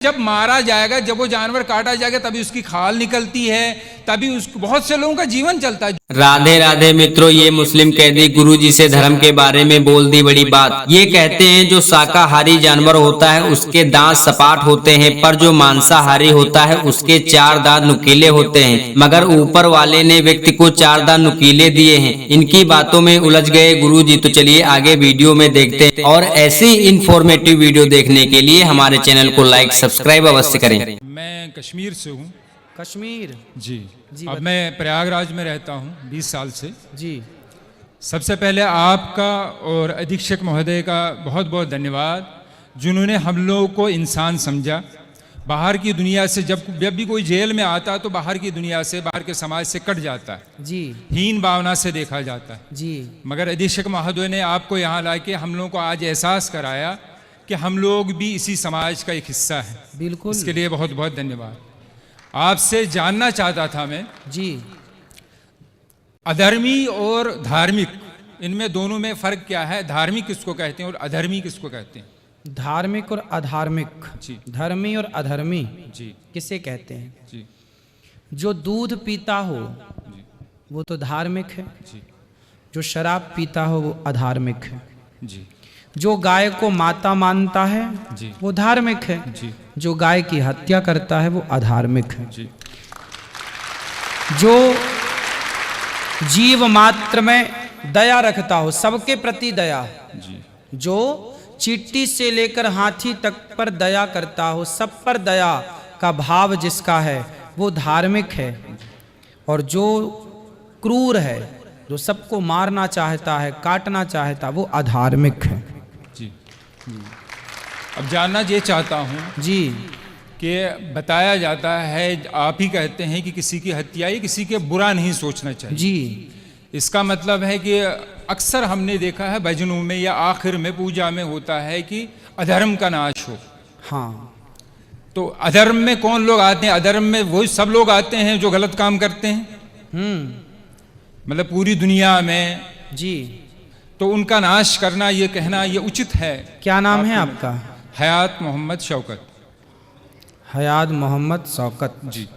जब मारा जाएगा, जब वो जानवर काटा जाएगा, तभी उसकी खाल निकलती है, तभी उसको बहुत से लोगों का जीवन चलता है। राधे राधे मित्रों, ये मुस्लिम कैदी गुरुजी से धर्म के बारे में बोल दी बड़ी बात। ये कहते हैं जो शाकाहारी जानवर होता है उसके दांत सपाट होते हैं, पर जो मांसाहारी होता है उसके 4 दांत नुकीले होते हैं। मगर ऊपर वाले ने व्यक्ति को 4 दांत नुकीले दिए हैं। इनकी बातों में उलझ गए गुरुजी। तो चलिए आगे वीडियो में देखते हैं, और ऐसी इंफॉर्मेटिव वीडियो देखने के लिए हमारे चैनल को लाइक सब्सक्राइब अवश्य करें। मैं कश्मीर से हूँ। कश्मीर जी अब मैं प्रयागराज में रहता हूँ 20 साल से जी। सबसे पहले आपका और अधीक्षक महोदय का बहुत बहुत धन्यवाद, जिन्होंने हम लोगों को इंसान समझा। बाहर की दुनिया से जब भी कोई जेल में आता है तो बाहर की दुनिया से, बाहर के समाज से कट जाता है जी, हीन भावना से देखा जाता है जी। मगर अधीक्षक महोदय ने आपको यहाँ ला के हम लोगों को आज एहसास कराया कि हम लोग भी इसी समाज का एक हिस्सा है। बिल्कुल, इसके लिए बहुत बहुत धन्यवाद। आपसे जानना चाहता था मैं जी, अधर्मी और धार्मिक, इनमें दोनों में फर्क क्या है? धार्मिक किसको कहते हैं और अधर्मी किसको कहते हैं? धार्मिक और अधार्मिक जी, धर्मी और अधर्मी जी, किसे कहते हैं? जी, जो दूध पीता हो जी, वो तो धार्मिक है, जी, जो शराब पीता हो वो अधार्मिक है, जी, जो गाय को माता मानता है जी, वो धार्मिक है, जी, जो गाय की हत्या करता है वो अधार्मिक है, जी, जो जीव मात्र में दया रखता हो, सबके प्रति दया, जी, जो चींटी से लेकर हाथी तक पर दया करता हो, सब पर दया का भाव जिसका है वो धार्मिक है। और जो क्रूर है, जो सबको मारना चाहता है, काटना चाहता है, वो अधार्मिक है। जी। अब जानना ये चाहता हूँ जी, कि बताया जाता है, आप ही कहते हैं कि किसी की हत्या या किसी के बुरा नहीं सोचना चाहिए। जी, इसका मतलब है कि अक्सर हमने देखा है भजनों में या आखिर में पूजा में होता है कि अधर्म का नाश हो। हाँ, तो अधर्म में कौन लोग आते हैं? अधर्म में वही सब लोग आते हैं जो गलत काम करते हैं, मतलब पूरी दुनिया में। जी। तो उनका नाश करना, ये कहना ये उचित है? क्या नाम है आपका? हयात मोहम्मद शौकत। हयात मोहम्मद शौकत जी।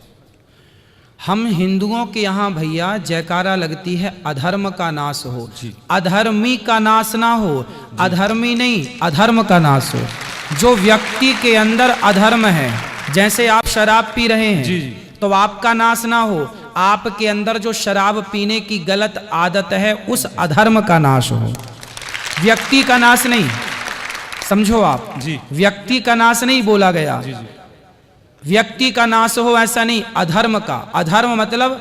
हम हिंदुओं के यहाँ भैया जयकारा लगती है अधर्म का नाश हो, जी। अधर्मी का नाश ना हो, अधर्मी नहीं अधर्म का नाश हो। जो व्यक्ति के अंदर अधर्म है, जैसे आप शराब पी रहे हैं, जी, जी। तो आपका नाश ना हो, आपके अंदर जो शराब पीने की गलत आदत है उस अधर्म का नाश हो, व्यक्ति का नाश नहीं। समझो आप, जी, व्यक्ति का नाश नहीं बोला गया, जी, जी, व्यक्ति का नाश हो ऐसा नहीं, अधर्म का। अधर्म मतलब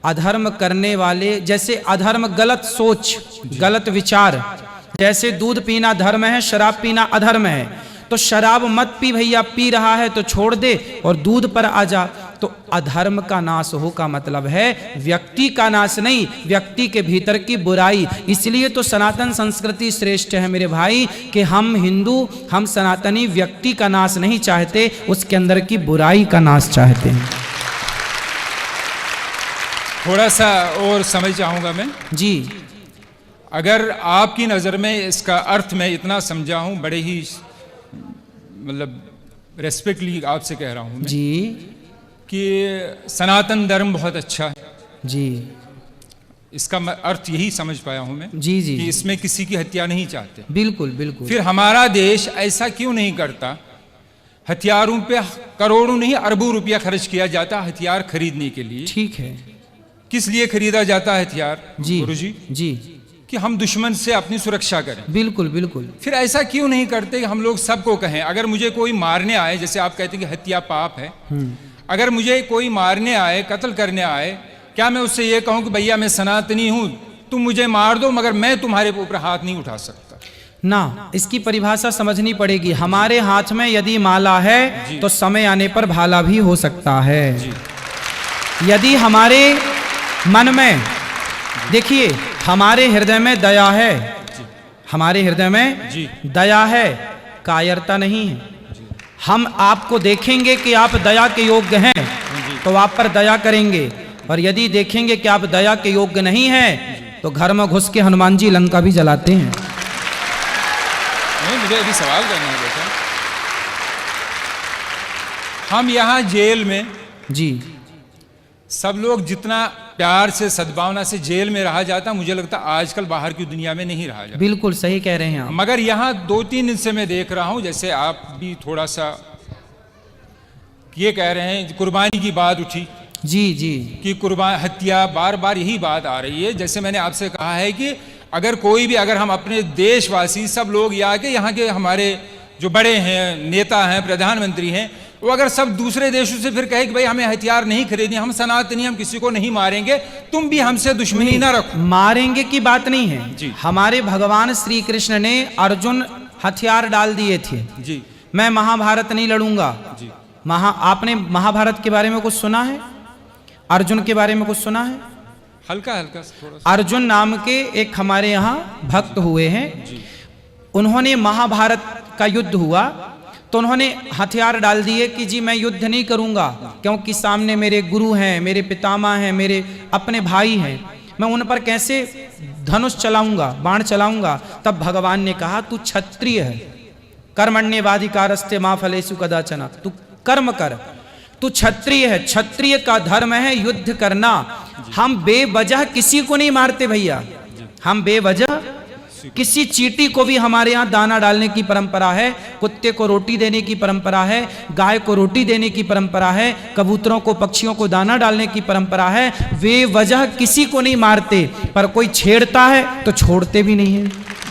अधर्म करने वाले, जैसे अधर्म गलत सोच, गलत विचार। जैसे दूध पीना धर्म है, शराब पीना अधर्म है, तो शराब मत पी भैया, पी रहा है तो छोड़ दे और दूध पर आ जा। तो अधर्म का नाश हो का मतलब है व्यक्ति का नाश नहीं, व्यक्ति के भीतर की बुराई। इसलिए तो सनातन संस्कृति श्रेष्ठ है मेरे भाई, कि हम हिंदू, हम सनातनी व्यक्ति का नाश नहीं चाहते, उसके अंदर की बुराई का नाश चाहते हैं। थोड़ा सा और समझ चाहूँगा मैं। जी, अगर आपकी नज़र में इसका अर्थ मैं इतना समझा हूँ, बड़े ही मतलब रेस्पेक्टली आपसे कह रहा हूँ मैं, जी, कि सनातन धर्म बहुत अच्छा है। जी, इसका अर्थ यही समझ पाया हूँ मैं, जी, जी, कि इसमें किसी की हत्या नहीं चाहते। बिल्कुल बिल्कुल। फिर हमारा देश ऐसा क्यों नहीं करता? हथियारों पे करोड़ों नहीं अरबों रुपया खर्च किया जाता हथियार खरीदने के लिए। ठीक है। किस लिए खरीदा जाता है हथियार जी, गुरुजी? जी, कि हम दुश्मन से अपनी सुरक्षा करें। बिल्कुल बिल्कुल। फिर ऐसा क्यों नहीं करते कि हम लोग सबको कहें, अगर मुझे कोई मारने आए, जैसे आप कहते हैं कि हत्या पाप है, अगर मुझे कोई मारने आए, कत्ल करने आए, क्या मैं उससे ये कहूं कि भैया मैं सनातनी हूं, तुम मुझे मार दो मगर मैं तुम्हारे ऊपर हाथ नहीं उठा सकता? ना, इसकी परिभाषा समझनी पड़ेगी। हमारे हाथ में यदि माला है तो समय आने पर भाला भी हो सकता है। यदि हमारे मन में, देखिए हमारे हृदय में दया है, हमारे हृदय में जी, दया है, कायरता नहीं है। हम आपको देखेंगे कि आप दया के योग्य हैं तो आप पर दया करेंगे, और यदि देखेंगे कि आप दया के योग्य नहीं हैं तो घर में घुस के हनुमान जी लंका भी जलाते हैं। नहीं, मुझे अभी सवाल करना है बेटा। हम यहाँ जेल में जी सब लोग जितना प्यार से सद्भावना से जेल में रहा जाता, मुझे लगता आजकल बाहर की दुनिया में नहीं रहा जाता। बिल्कुल सही कह रहे हैं आप। मगर यहाँ 2-3 दिन से मैं देख रहा हूँ, जैसे आप भी थोड़ा सा ये कह रहे हैं, कुर्बानी की बात उठी जी जी कि कुर्बान हत्या, बार बार यही बात आ रही है। जैसे मैंने आपसे कहा है कि अगर कोई भी, अगर हम अपने देशवासी सब लोग यहाँ के हमारे जो बड़े हैं, नेता हैं, प्रधानमंत्री हैं, वो अगर सब दूसरे देशों से फिर कहे कि भाई हमें हथियार नहीं खरीदने, हम सनातनी, हम किसी को नहीं मारेंगे, तुम भी हमसे दुश्मनी ना रखो। मारेंगे की बात नहीं है जी। हमारे भगवान श्री कृष्ण ने अर्जुन हथियार डाल दिए थे। जी मैं महाभारत नहीं लड़ूंगा। जी। आपने महाभारत के बारे में कुछ सुना है? अर्जुन के बारे में कुछ सुना है? हल्का हल्का थोड़ा सा। अर्जुन नाम के एक हमारे यहाँ भक्त हुए हैं। उन्होंने महाभारत का युद्ध हुआ तो उन्होंने हथियार डाल दिए कि जी मैं युद्ध नहीं करूंगा, क्योंकि सामने मेरे गुरु हैं, मेरे पितामह हैं, मेरे अपने भाई हैं, मैं उन पर कैसे धनुष चलाऊंगा, बाण चलाऊंगा। तब भगवान ने कहा तू क्षत्रिय है, कर्मण्येवाधिकारस्ते मा फलेषु कदाचन, तू कर्म कर, तू क्षत्रिय है, क्षत्रिय का धर्म है युद्ध करना। हम बेवजह किसी को नहीं मारते भैया, हम बेवजह किसी चींटी को भी हमारे यहाँ दाना डालने की परंपरा है, कुत्ते को रोटी देने की परंपरा है, गाय को रोटी देने की परंपरा है, कबूतरों को, पक्षियों को दाना डालने की परंपरा है। बेवजह किसी को नहीं मारते, पर कोई छेड़ता है तो छोड़ते भी नहीं है।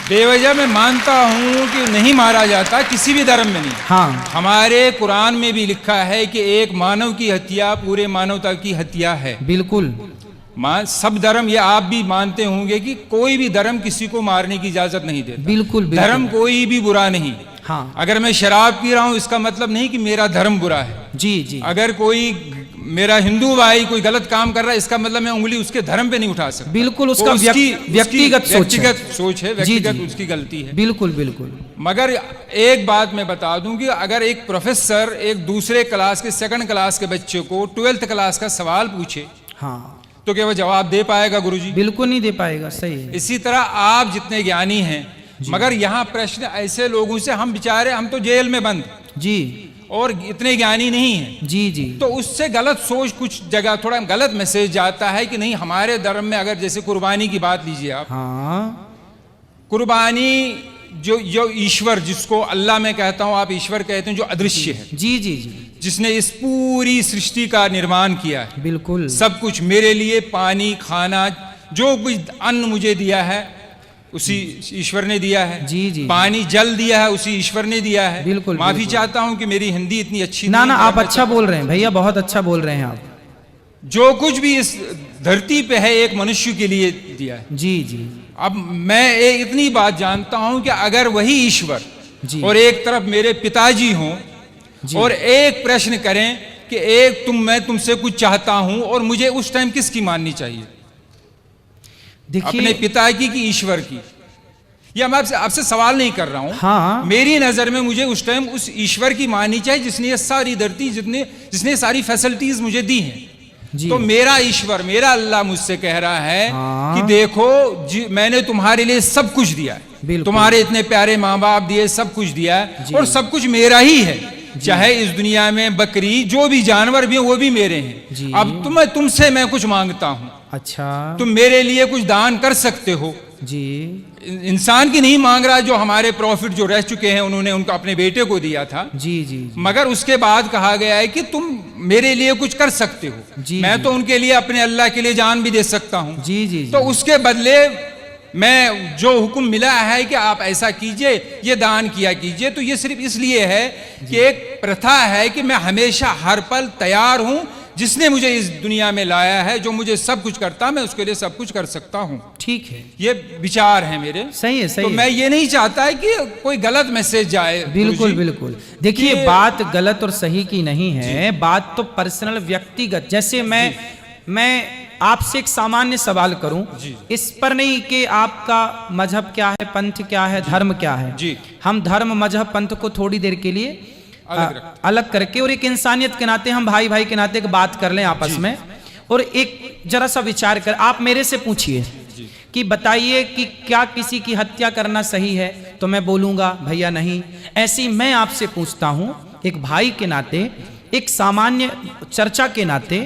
बेवजह मैं मानता हूँ कि नहीं मारा जाता किसी भी धर्म में नहीं। हाँ, हमारे कुरान में भी लिखा है कि एक मानव की हत्या पूरे मानवता की हत्या है। बिल्कुल। सब धर्म, ये आप भी मानते होंगे कि कोई भी धर्म किसी को मारने की इजाजत नहीं देता। बिल्कुल, बिल्कुल। धर्म कोई भी बुरा नहीं। हाँ। अगर मैं शराब पी रहा हूँ इसका मतलब नहीं कि मेरा धर्म बुरा है। जी जी। अगर कोई मेरा हिंदू भाई कोई गलत काम कर रहा है, इसका मतलब मैं उंगली उसके धर्म पे नहीं उठा सकता। बिल्कुल, उसका व्यक्तिगत सोच है, व्यक्तिगत उसकी गलती है। बिल्कुल बिल्कुल। मगर एक बात मैं बता दूं कि अगर एक प्रोफेसर एक दूसरे क्लास के, सेकंड क्लास के बच्चे को 12th क्लास का सवाल पूछे, हाँ, तो क्या वो जवाब दे पाएगा गुरुजी? बिल्कुल नहीं दे पाएगा। सही है। इसी तरह आप जितने ज्ञानी हैं, मगर यहाँ प्रश्न ऐसे लोगों से, हम बेचारे, हम तो जेल में बंद जी, और इतने ज्ञानी नहीं हैं। जी जी। तो उससे गलत सोच, कुछ जगह थोड़ा गलत मैसेज जाता है कि नहीं हमारे धर्म में, अगर जैसे कुर्बानी की बात लीजिए आप, हाँ, कुर्बानी जो ईश्वर, जिसको अल्लाह मैं कहता हूं, आप ईश्वर कहते हैं, जो अदृश्य है, जी जी जी, जिसने इस पूरी सृष्टि का निर्माण किया है, बिल्कुल सब कुछ मेरे लिए, पानी, खाना, जो कुछ अन्न मुझे दिया है उसी ईश्वर ने दिया है। जी जी। पानी, जल दिया है उसी ईश्वर ने दिया है। बिल्कुल। माफी चाहता हूं कि मेरी हिंदी इतनी अच्छी ना नहीं ना, है। आप अच्छा बोल रहे हैं भैया, बहुत अच्छा बोल रहे हैं आप। जो कुछ भी इस धरती पे है एक मनुष्य के लिए दिया है। जी जी। अब मैं इतनी बात जानता हूं कि अगर वही ईश्वर जी। और एक तरफ मेरे पिताजी हों और एक प्रश्न करें कि मैं तुमसे कुछ चाहता हूं, और मुझे उस टाइम किसकी माननी चाहिए? अपने पिता की कि ईश्वर की? या मैं आपसे सवाल नहीं कर रहा हूं। हाँ। मेरी नजर में मुझे उस टाइम उस ईश्वर की माननी चाहिए जिसने ये सारी धरती, जिसने सारी फैसिलिटीज मुझे दी हैं। तो मेरा ईश्वर, मेरा अल्लाह मुझसे कह रहा है कि देखो मैंने तुम्हारे लिए सब कुछ दिया है, तुम्हारे इतने प्यारे माँ बाप दिए, सब कुछ दिया है, और सब कुछ मेरा ही है। चाहे इस दुनिया में बकरी, जो भी जानवर भी हैं वो भी मेरे हैं। अब तुमसे मैं कुछ मांगता हूँ। अच्छा, तुम मेरे लिए कुछ दान कर सकते हो जी। इंसान की नहीं मांग रहा, जो हमारे प्रॉफिट जो रह चुके हैं उन्होंने उनका अपने बेटे को दिया था। जी जी। मगर उसके बाद कहा गया है कि तुम मेरे लिए कुछ कर सकते हो। मैं तो उनके लिए, अपने अल्लाह के लिए जान भी दे सकता हूँ। जी जी। तो उसके बदले मैं जो हुक्म मिला है कि आप ऐसा कीजिए, ये दान किया कीजिए, तो ये सिर्फ इसलिए है कि एक प्रथा है कि मैं हमेशा हर पल तैयार हूं। जिसने मुझे इस दुनिया में लाया है, जो मुझे सब कुछ करता, मैं उसके लिए सब कुछ कर सकता हूं। ठीक है, ये विचार है मेरे। सही है, सही तो है। मैं ये नहीं चाहता है कि कोई गलत मैसेज जाए। बिल्कुल बिल्कुल। देखिए, बात गलत और सही की नहीं है, बात तो पर्सनल, व्यक्तिगत। जैसे मैं आपसे एक सामान्य सवाल करूं, इस पर नहीं कि आपका मजहब क्या है, पंथ क्या है, धर्म क्या है। जी। हम धर्म, मजहब, पंथ को थोड़ी देर के लिए अलग करके, और एक इंसानियत के नाते, हम भाई भाई के नाते एक बात कर लें आपस में, और एक जरा सा विचार कर, आप मेरे से पूछिए कि बताइए कि क्या किसी की हत्या करना सही है, तो मैं बोलूंगा भैया नहीं। ऐसी मैं आपसे पूछता हूं एक भाई के नाते एक सामान्य चर्चा के नाते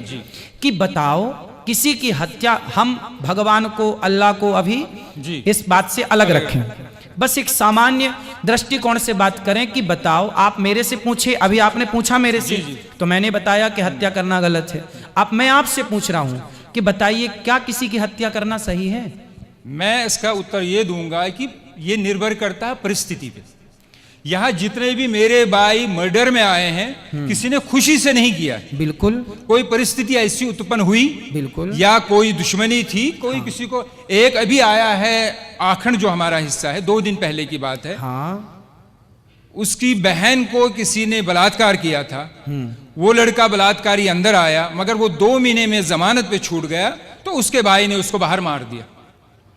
कि बताओ किसी की हत्या, हम भगवान को, अल्लाह को अभी जी। इस बात से अलग रखें, बस एक सामान्य दृष्टिकोण से बात करें कि बताओ, आप मेरे से पूछे, अभी आपने पूछा मेरे से, तो मैंने बताया कि हत्या करना गलत है। अब मैं आपसे पूछ रहा हूं कि बताइए क्या किसी की हत्या करना सही है? मैं इसका उत्तर ये दूंगा कि ये निर्भर करता है परिस्थिति पे। यहाँ जितने भी मेरे भाई मर्डर में आए हैं, किसी ने खुशी से नहीं किया, बिल्कुल, कोई परिस्थिति ऐसी उत्पन्न हुई, बिल्कुल, या कोई दुश्मनी थी, कोई किसी को। एक अभी आया है आखंड जो हमारा हिस्सा है, 2 दिन पहले की बात है, हाँ, उसकी बहन को किसी ने बलात्कार किया था, वो लड़का बलात्कारी अंदर आया, मगर वो 2 महीने में जमानत पे छूट गया, तो उसके भाई ने उसको बाहर मार दिया।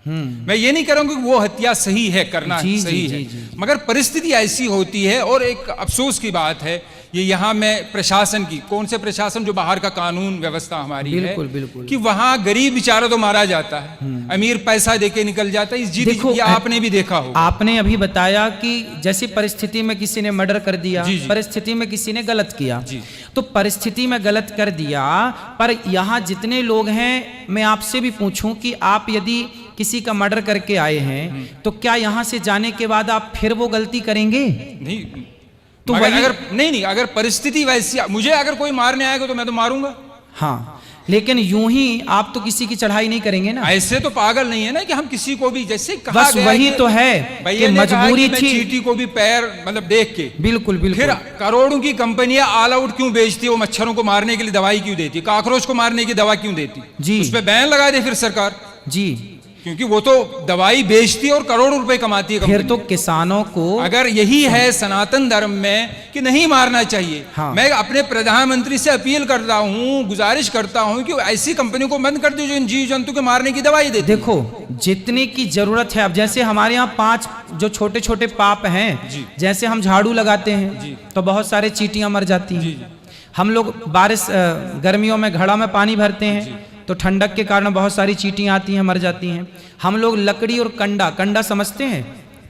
मैं ये नहीं कह रहा हूं कि वो हत्या सही है, करना जी, सही जी, है, जी, जी। मगर परिस्थिति ऐसी होती है। और एक अफसोस की बात है, ये यहाँ में प्रशासन की, कौन से प्रशासन, जो बाहर का कानून व्यवस्था हमारी बिल्कुल, है, बिल्कुल। कि वहां गरीब बेचारा तो मारा जाता है, अमीर पैसा देके निकल जाता है। इस देखो, ये आपने भी देखा होगा। आपने अभी बताया कि जैसी परिस्थिति में किसी ने मर्डर कर दिया, जी, जी। परिस्थिति में किसी ने गलत किया, जी। तो परिस्थिति में गलत कर दिया, पर यहाँ जितने लोग हैं, मैं आपसे भी पूछूं कि आप यदि किसी का मर्डर करके आए हैं, तो क्या यहाँ से जाने के बाद आप फिर वो गलती करेंगे? नहीं, तो मगर वही- अगर नहीं, अगर परिस्थिति वैसी, मुझे अगर कोई मारने आएगा तो मैं तो मारूंगा। हाँ, लेकिन यूं ही आप तो किसी की चढ़ाई नहीं करेंगे ना। ऐसे तो पागल नहीं है ना कि हम किसी को भी, जैसे कहा बस गया वही कि तो है भैया कि ने कहा मजबूरी कि मैं थी। चींटी को भी पैर मतलब देख के, बिल्कुल, फिर बिल्कुल, करोड़ों की कंपनियां ऑल आउट क्यों बेचती है? वो मच्छरों को मारने के लिए दवाई क्यों देती, काकरोच को मारने की दवा क्यों देती? जी। उस पर बैन लगा दे फिर सरकार, जी। क्योंकि वो तो दवाई बेचती है और करोड़ों रुपए कमाती है फिर कंपनी। तो किसानों को, अगर यही है सनातन धर्म में कि नहीं मारना चाहिए, हाँ। मैं अपने प्रधानमंत्री से अपील करता हूं, गुजारिश करता हूं कि ऐसी कंपनी को बंद कर दो जो इन जीव जंतु के मारने की दवाई देती है। देखो जितनी की जरूरत है, अब जैसे हमारे यहाँ 5 जो छोटे छोटे पाप हैं, जी। जैसे हम झाड़ू लगाते जी। हैं तो बहुत सारे चींटियां मर जाती हैं। हम लोग बारिश गर्मियों में घड़ा में पानी भरते हैं तो ठंडक के कारण बहुत सारी चींटियां आती हैं, मर जाती हैं। हम लोग लकड़ी और कंडा समझते हैं,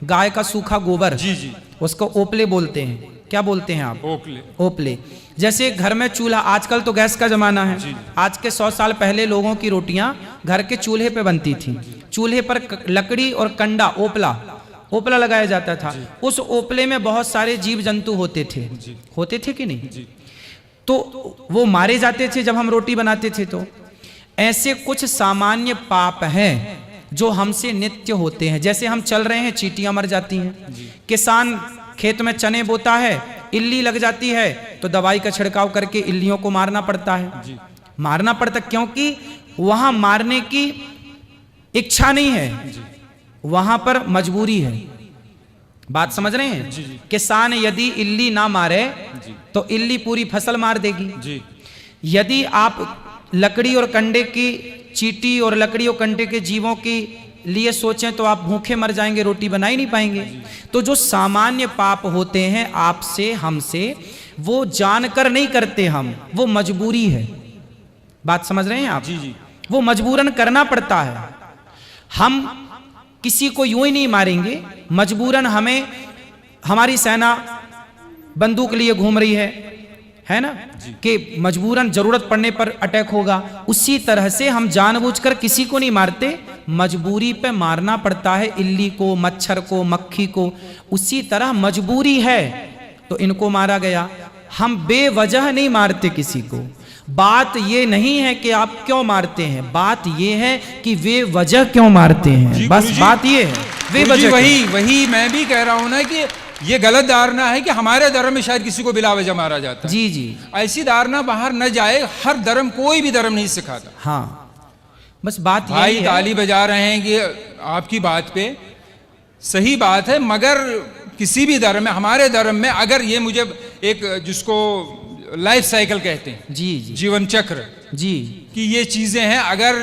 गाय का सूखा गोबर, जी जी, उसको ओपले बोलते हैं। क्या बोलते हैं आप? ओकले। ओपले। जैसे घर में चूल्हा, आजकल तो गैस का जमाना है, आज के 100 साल पहले लोगों की रोटियां घर के चूल्हे पे बनती थी। चूल्हे पर लकड़ी और कंडा, ओपला लगाया जाता था। उस ओपले में बहुत सारे जीव जंतु होते थे कि नहीं? तो वो मारे जाते थे जब हम रोटी बनाते थे। तो ऐसे कुछ सामान्य पाप हैं जो हमसे नित्य होते हैं। जैसे हम चल रहे हैं, चींटियां मर जाती हैं। किसान खेत में चने बोता है, इल्ली लग जाती है तो दवाई का छिड़काव करके इल्लियों को मारना पड़ता है। मारना पड़ता क्योंकि वहां मारने की इच्छा नहीं है, वहां पर मजबूरी है। बात समझ रहे हैं? किसान यदि इल्ली ना मारे तो इल्ली पूरी फसल मार देगी। यदि आप लकड़ी और कंडे की, चींटी और लकड़ी और कंडे के जीवों के लिए सोचें तो आप भूखे मर जाएंगे, रोटी बना ही नहीं पाएंगे। तो जो सामान्य पाप होते हैं आपसे, हमसे, वो जानकर नहीं करते हम, वो मजबूरी है। बात समझ रहे हैं आप? जी। वो मजबूरन करना पड़ता है। हम किसी को यूं ही नहीं मारेंगे, मजबूरन हमें, हमारी सेना बंदूक लिए घूम रही है ना, कि मजबूरन जरूरत पड़ने पर अटैक होगा। उसी तरह से हम जानबूझकर किसी को नहीं मारते, मजबूरी पे मारना पड़ता है इल्ली को, मच्छर को, मक्खी को। उसी तरह मजबूरी है तो इनको मारा गया। हम बेवजह नहीं मारते किसी को। बात ये नहीं है कि आप क्यों मारते हैं, बात ये है कि वे वजह क्यों मारते हैं। बस बात ये है, वे वजह। वही मैं भी कह रहा हूं ना कि ये गलत धारणा है कि हमारे धर्म में शायद किसी को बिला वजह मारा जाता है। जी। ऐसी धारणा बाहर न जाए। हर धर्म, कोई भी धर्म नहीं सिखाता। हाँ, बस बात भाई यही ताली बजा रहे हैं कि आपकी बात पे सही बात है, मगर किसी भी धर्म में, हमारे धर्म में, अगर ये मुझे एक, जिसको लाइफ साइकिल कहते हैं, जी, जीवन चक्र, जी, कि ये चीजें हैं। अगर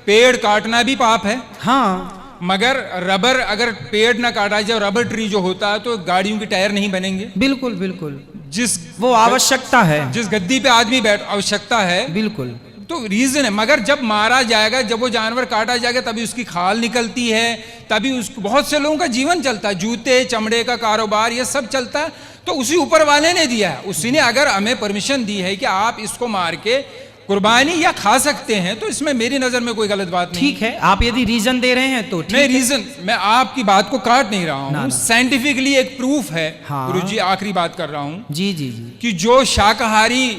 पेड़ काटना भी पाप है, हाँ, मगर रबर, अगर पेड़ ना काटा जाए, रबर ट्री जो होता है, तो गाड़ियों के टायर नहीं बनेंगे। बिल्कुल, जिस वो आवश्यकता है। जिस गद्दी पे आदमी बैठ, आवश्यकता है, बिल्कुल, तो रीजन है। मगर जब मारा जाएगा, जब वो जानवर काटा जाएगा, तभी उसकी खाल निकलती है, तभी उसको बहुत से लोगों का जीवन चलता है, जूते चमड़े का कारोबार ये सब चलता है। तो उसी ऊपर वाले ने दिया है, उसी ने अगर हमें परमिशन दी है कि आप इसको मार के कुर्बानी या खा सकते हैं, तो इसमें मेरी नजर में कोई गलत बात नहीं। ठीक है, आप यदि रीजन दे रहे हैं तो ठीक मैं रीजन, मैं आपकी बात को काट नहीं रहा हूँ, ना। साइंटिफिकली एक प्रूफ है। हाँ। गुरुजी आखिरी बात कर रहा हूँ जी जी जी। कि जो शाकाहारी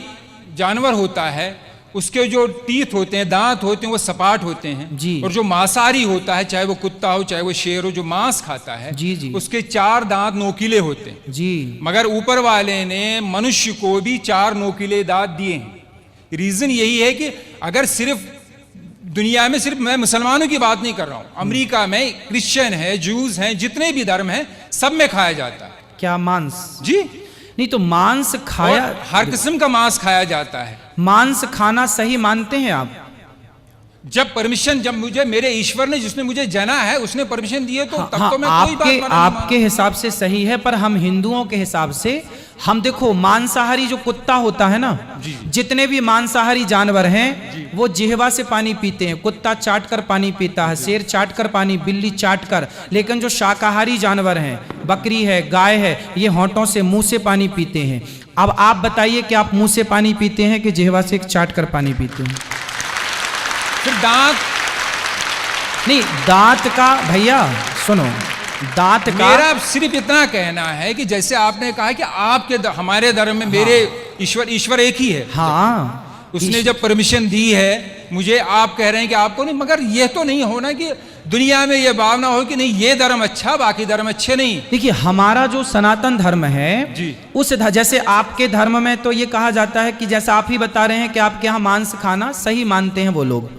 जानवर होता है उसके जो टीथ होते हैं, दांत होते हैं, वो सपाट होते हैं जी। और जो मांसाहारी होता है, चाहे वो कुत्ता हो चाहे वो शेर हो, जो मांस खाता है जी जी। उसके 4 दांत नोकीले होते हैं जी। मगर ऊपर वाले ने मनुष्य को भी 4 नोकीले दांत दिए हैं। रीजन यही है कि अगर सिर्फ दुनिया में, सिर्फ मैं मुसलमानों की बात नहीं कर रहा हूं, अमेरिका में क्रिश्चियन है, जूस हैं, जितने भी धर्म हैं, सब में खाया जाता है। क्या मांस? जी। नहीं तो मांस खाया, और हर किस्म का मांस खाया जाता है। मांस खाना सही मानते हैं आप? जब परमिशन, जब मुझे मेरे ईश्वर ने, जिसने मुझे जना है, उसने परमिशन दी है, तो तब हाँ, तो मैं कोई बात मना नहीं आपके हिसाब से सही है, पर हम हिंदुओं के हिसाब से, हम देखो मांसाहारी जो कुत्ता होता है ना, जितने भी मांसाहारी जानवर हैं वो जिह्वा से पानी पीते हैं। कुत्ता चाट कर पानी पीता है, शेर चाट कर पानी, बिल्ली चाट कर। लेकिन जो शाकाहारी जानवर हैं, बकरी है, गाय है, ये होंठों से, मुंह से पानी पीते हैं। अब आप बताइए कि आप मुंह से पानी पीते हैं कि जिह्वा से चाट कर पानी पीते हैं? फिर दांत नहीं, दांत का भैया सुनो, दांत का मेरा सिर्फ इतना कहना है कि जैसे आपने कहा कि आपके हमारे धर्म में मेरे ईश्वर एक ही है। हाँ, उसने जब परमिशन दी है मुझे, आप कह रहे हैं कि आपको नहीं। मगर यह तो नहीं होना कि दुनिया में यह भावना हो कि नहीं ये धर्म अच्छा, बाकी धर्म अच्छे नहीं। देखिए, हमारा जो सनातन धर्म है जी, उस जैसे आपके धर्म में तो ये कहा जाता है कि जैसा आप ही बता रहे हैं कि आपके यहाँ मांस खाना सही मानते हैं वो लोग,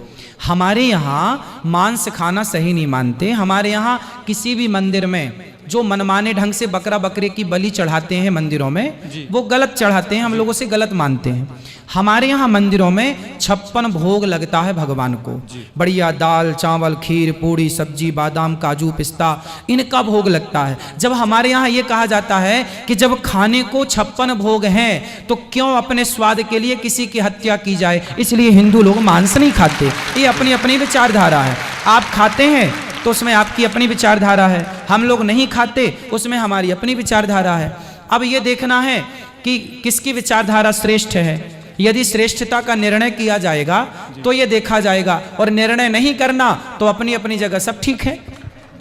हमारे यहाँ मांस खाना सही नहीं मानते। हमारे यहाँ किसी भी मंदिर में जो मनमाने ढंग से बकरा बकरे की बलि चढ़ाते हैं मंदिरों में, वो गलत चढ़ाते हैं, हम लोगों से गलत मानते हैं। हमारे यहाँ मंदिरों में 56 भोग लगता है भगवान को, बढ़िया दाल चावल खीर पूड़ी सब्जी बादाम काजू पिस्ता, इनका भोग लगता है। जब हमारे यहाँ ये कहा जाता है कि जब खाने को 56 भोग हैं तो क्यों अपने स्वाद के लिए किसी की हत्या की जाए, इसलिए हिंदू लोग मांस नहीं खाते। ये अपनी अपनी विचारधारा है। आप खाते हैं तो उसमें आपकी अपनी विचारधारा है, हम लोग नहीं खाते उसमें हमारी अपनी विचारधारा है। अब ये देखना है कि किसकी विचारधारा श्रेष्ठ है। यदि श्रेष्ठता का निर्णय किया जाएगा तो ये देखा जाएगा, और निर्णय नहीं करना तो अपनी अपनी जगह सब ठीक है।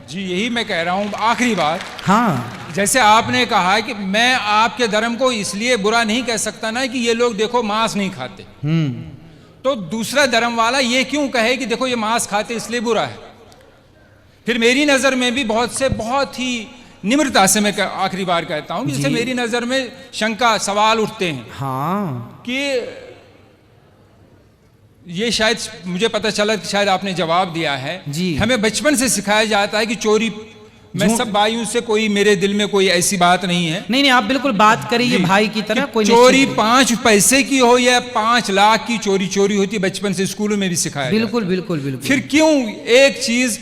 जी, यही मैं कह रहा हूँ। आखिरी बात, हाँ, जैसे आपने कहा कि मैं आपके धर्म को इसलिए बुरा नहीं कह सकता ना कि ये लोग देखो मांस नहीं खाते, तो दूसरा धर्म वाला ये क्यों कहे कि देखो ये मांस खाते इसलिए बुरा है। फिर मेरी नज़र में भी बहुत ही निम्रता से मैं आखिरी बार कहता हूं कि जैसे मेरी नज़र में शंका सवाल उठते हैं, हाँ, कि ये शायद मुझे पता चला कि शायद आपने जवाब दिया है जी। हमें बचपन से सिखाया जाता है कि चोरी, मैं सब भाइयों से, कोई मेरे दिल में कोई ऐसी बात नहीं है। नहीं, आप बिल्कुल बात करिए भाई की तरह। कोई चोरी 5 पैसे की हो या 5 लाख की चोरी होती है, बचपन से स्कूलों में भी सिखाया बिल्कुल बिल्कुल बिल्कुल। फिर क्यों एक चीज,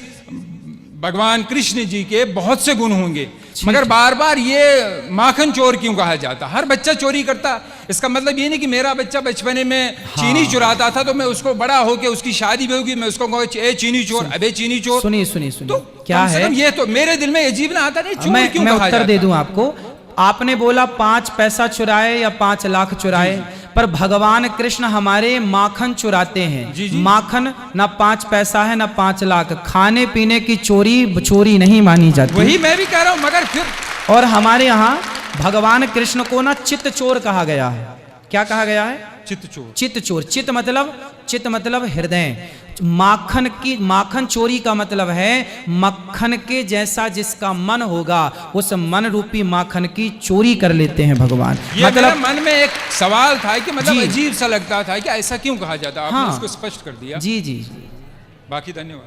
भगवान कृष्ण जी के बहुत से गुण होंगे, मगर बार बार ये माखन चोर क्यों कहा जाता? हर बच्चा चोरी करता, इसका मतलब ये नहीं कि मेरा बच्चा बचपने में चीनी चुराता था तो मैं उसको बड़ा होके उसकी शादी भी होगी मैं उसको कहूँ ए चीनी चोर, अबे चीनी चोर। सुनिए तो क्या है ये तो मेरे दिल में अजीब ना आता नहीं, चोर क्यों मैं कहा उत्तर जाता? दे दूं आपको। आपने बोला 5 पैसा चुराए या 5 लाख चुराए, पर भगवान कृष्ण हमारे माखन चुराते हैं। माखन ना 5 पैसा है ना 5 लाख, खाने पीने की चोरी नहीं मानी जाती। वही मैं भी कह रहा हूं, मगर फिर और हमारे यहाँ भगवान कृष्ण को ना चित्त चोर कहा गया है। क्या कहा गया है? चित्त चोर। चित्त चोर, चित्त मतलब हृदय। माखन चोरी का मतलब है मक्खन के जैसा जिसका मन होगा उस मन रूपी माखन की चोरी कर लेते हैं भगवान। ये मतलब मेरे मन में एक सवाल था कि मतलब अजीब सा लगता था कि ऐसा क्यों कहा जाता, आपने हाँ, उसको स्पष्ट कर दिया। जी जी, बाकी धन्यवाद।